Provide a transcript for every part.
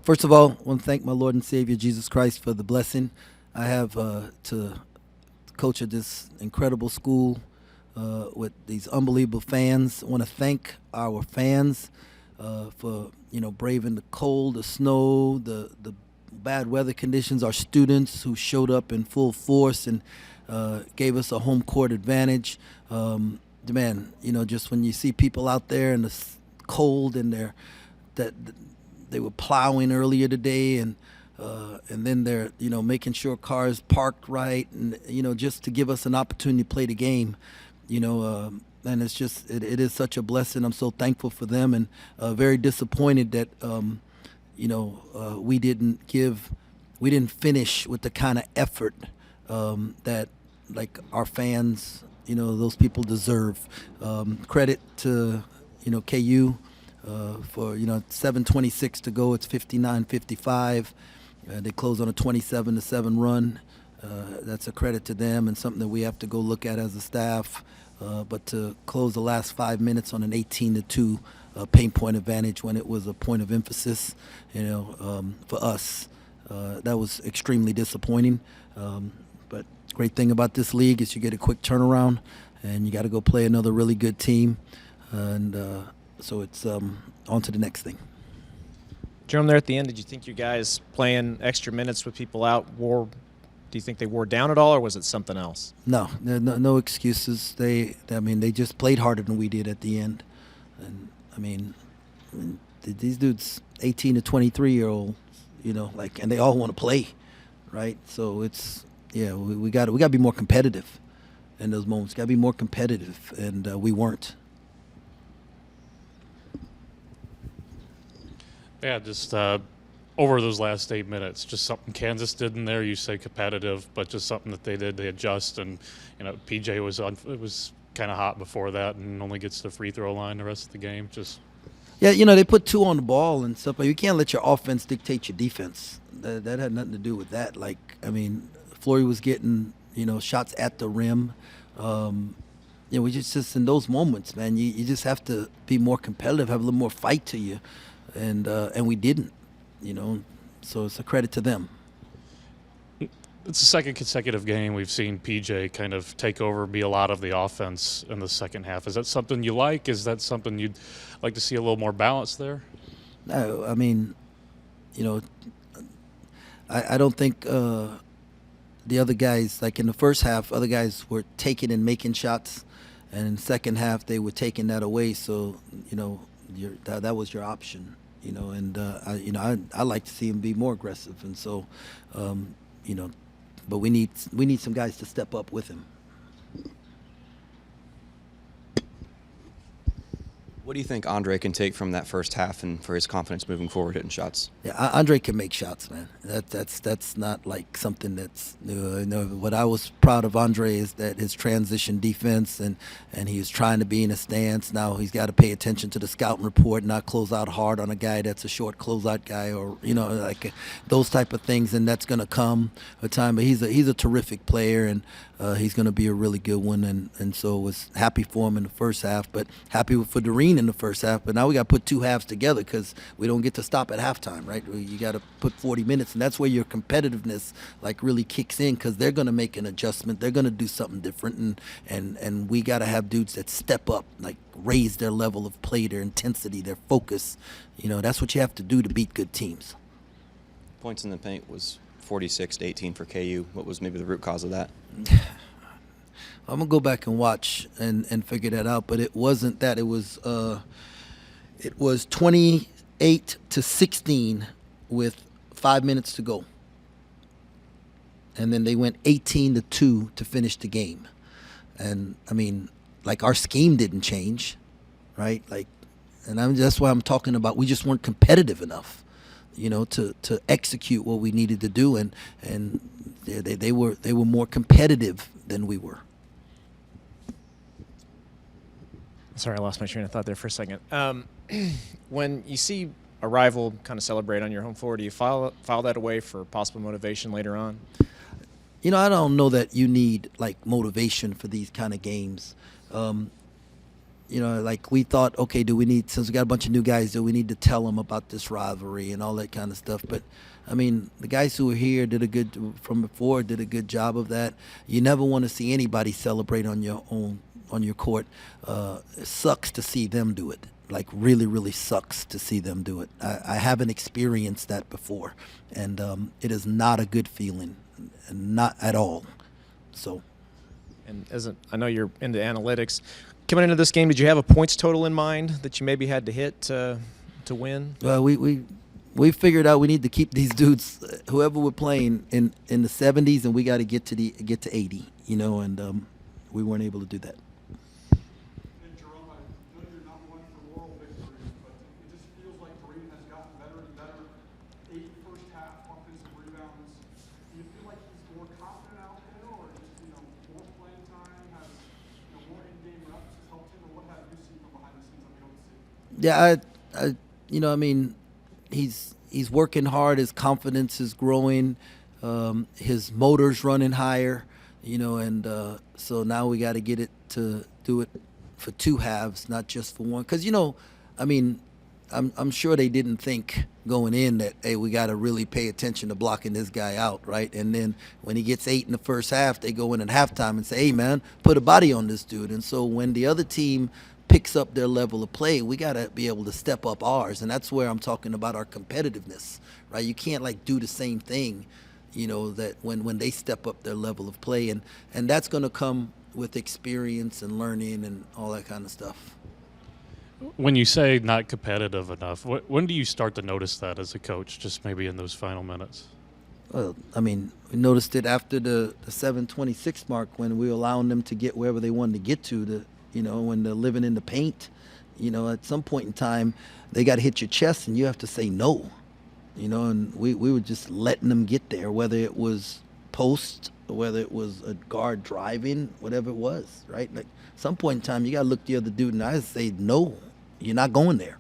First of all, I want to thank my Lord and Savior Jesus Christ for the blessing I have to coach at this incredible school with these unbelievable fans. I want to thank our fans for braving the cold, the snow, the bad weather conditions. Our students who showed up in full force and gave us a home court advantage. Man, just when you see people out there in the cold and they were plowing earlier today, and then they're making sure cars parked right, and just to give us an opportunity to play the game, and it's just it is such a blessing. I'm so thankful for them, and very disappointed that we didn't finish with the kind of effort that like our fans, those people deserve. Credit to KU. For 7:26 to go, it's 59-55. They close on a 27-7 run. That's a credit to them and something that we have to go look at as a staff. But to close the last 5 minutes on an 18-2 paint point advantage when it was a point of emphasis, for us, that was extremely disappointing. But great thing about this league is you get a quick turnaround, and you got to go play another really good team, and so it's on to the next thing. Jerome, there at the end, did you think you guys playing extra minutes with people out do you think they wore down at all, or was it something else? No excuses. They just played harder than we did at the end. And these dudes, 18 to 23-year-old, and they all want to play, right? So it's we got to be more competitive in those moments. Got to be more competitive, and we weren't. Yeah, just over those last 8 minutes, just something Kansas did in there. You say competitive, but just something that they did. They adjust, and PJ was kind of hot before that, and only gets the free throw line the rest of the game. They put 2 on the ball and stuff, but you can't let your offense dictate your defense. That had nothing to do with that. Flory was getting shots at the rim. We just in those moments, man, you just have to be more competitive, have a little more fight to you. And we didn't, so it's a credit to them. It's the second consecutive game we've seen PJ kind of take over, be a lot of the offense in the second half. Is that something you like? Is that something you'd like to see a little more balance there? No, I don't think the other guys, like in the first half, other guys were taking and making shots, and in the second half they were taking that away. So that was your option, and I like to see him be more aggressive, and so but we need some guys to step up with him. What do you think Andre can take from that first half and for his confidence moving forward hitting shots? Yeah, Andre can make shots, man. That's not like something that's new. What I was proud of Andre is that his transition defense, and he was trying to be in a stance. Now he's got to pay attention to the scouting report, not close out hard on a guy that's a short closeout guy, or those type of things. And that's going to come a time. But he's a terrific player, and he's going to be a really good one. And so was happy for him in the first half, but happy for Doreen in the first half. But now we got to put 2 halves together because we don't get to stop at halftime, right? You got to put 40 minutes, and that's where your competitiveness really kicks in, because they're going to make an adjustment. They're going to do something different, and we got to have dudes that step up, raise their level of play, their intensity, their focus. That's what you have to do to beat good teams. Points in the paint was 46-18 for KU. What was maybe the root cause of that? I'm gonna go back and watch and figure that out, but it wasn't that. It was 28-16 with 5 minutes to go, and then they went 18-2 to finish the game. And our scheme didn't change, right? That's why I'm talking about we just weren't competitive enough, to execute what we needed to do, and they were more competitive than we were. Sorry, I lost my train of thought there for a second. When you see a rival kind of celebrate on your home floor, do you file that away for possible motivation later on? I don't know that you need motivation for these kind of games. like we thought, okay, since we got a bunch of new guys, do we need to tell them about this rivalry and all that kind of stuff? But I mean, the guys who were here from before did a good job of that. You never want to see anybody celebrate on your court. It sucks to see them do it. Like really, really sucks to see them do it. I haven't experienced that before, and it is not a good feeling, not at all. So. And I know you're into analytics. Coming into this game, did you have a points total in mind that you maybe had to hit to win? Well, we figured out we need to keep these dudes, whoever we're playing, in the 70s, and we got to get to 80. And we weren't able to do that. And Jerome, I know you're not one for moral victories, but it just feels like Kareem has gotten better and better. 8 first half offensive rebounds. Do you feel like he's more confident out there, or just more playing time, has more in-game reps has helped him, or what have you seen from behind the scenes that we don't see? Yeah, I mean, he's working hard. His confidence is growing. His motor's running higher. And so now we got to get it to do it for 2 halves, not just for one. Because I mean, I'm sure they didn't think going in that, hey, we got to really pay attention to blocking this guy out, right? And then when he gets 8 in the first half, they go in at halftime and say, hey, man, put a body on this dude. And so when the other team picks up their level of play, we got to be able to step up ours. And that's where I'm talking about our competitiveness, right? You can't do the same thing, that when they step up their level of play. And that's going to come with experience and learning and all that kind of stuff. When you say not competitive enough, when do you start to notice that as a coach, just maybe in those final minutes? Well, I mean, we noticed it after the 7:26 mark when we were allowing them to get wherever they wanted to get to, when they're living in the paint. At some point in time, they got to hit your chest and you have to say no. And we were just letting them get there, whether it was post, or whether it was a guard driving, whatever it was, right? Like, some point in time, you got to look the other dude in the eyes and say, no, you're not going there.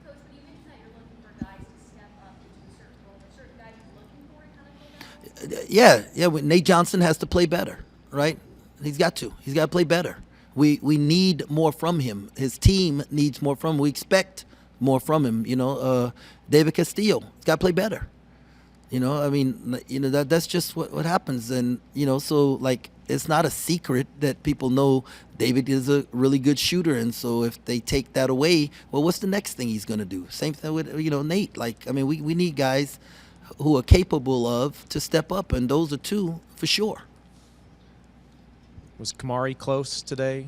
Coach, when you mentioned that you're looking for guys to step up into a certain role, are certain guys you're looking for kind of go down? Yeah. Nate Johnson has to play better, right? He's got to play better. We need more from him. His team needs more from him. We expect more from him. David Castillo, he's got to play better. I mean, that's just what happens. And, so it's not a secret that people know David is a really good shooter. And so if they take that away, well, what's the next thing he's going to do? Same thing with, Nate. We need guys who are capable of to step up. And those are 2 for sure. Was Kamari close today?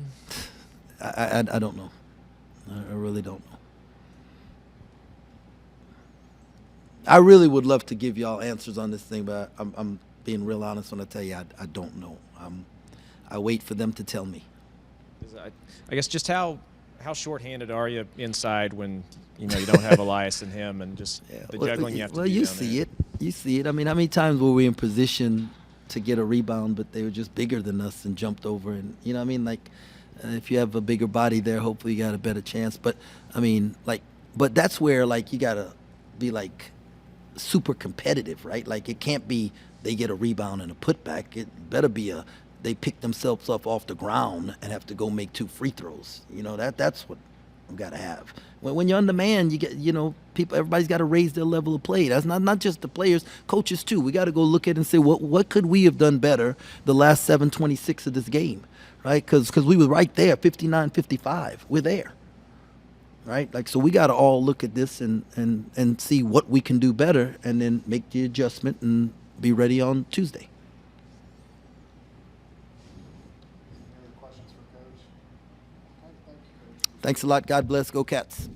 I don't know. I really don't know. I really would love to give y'all answers on this thing, but I'm being real honest when I tell you I don't know. I wait for them to tell me. I guess just how shorthanded are you inside when you don't have Elias and him, and just the juggling you have to do Well, you down see there? it. You see it. I mean, how many times were we in position to get a rebound, but they were just bigger than us and jumped over? And if you have a bigger body there, hopefully you got a better chance. But but that's where you gotta be super competitive, right? It can't be they get a rebound and a putback. It better be they pick themselves up off the ground and have to go make 2 free throws. That's what we got to have. When you're undermanned, you get people. Everybody's got to raise their level of play. That's not just the players, coaches too. We got to go look at it and say what could we have done better the last 7:26 of this game, right? Because we were right there, 59-55. We're there. Right? So we got to all look at this and see what we can do better, and then make the adjustment and be ready on Tuesday. Any other questions for Coach? Okay, thank you, Coach. Thanks a lot. God bless. Go Cats.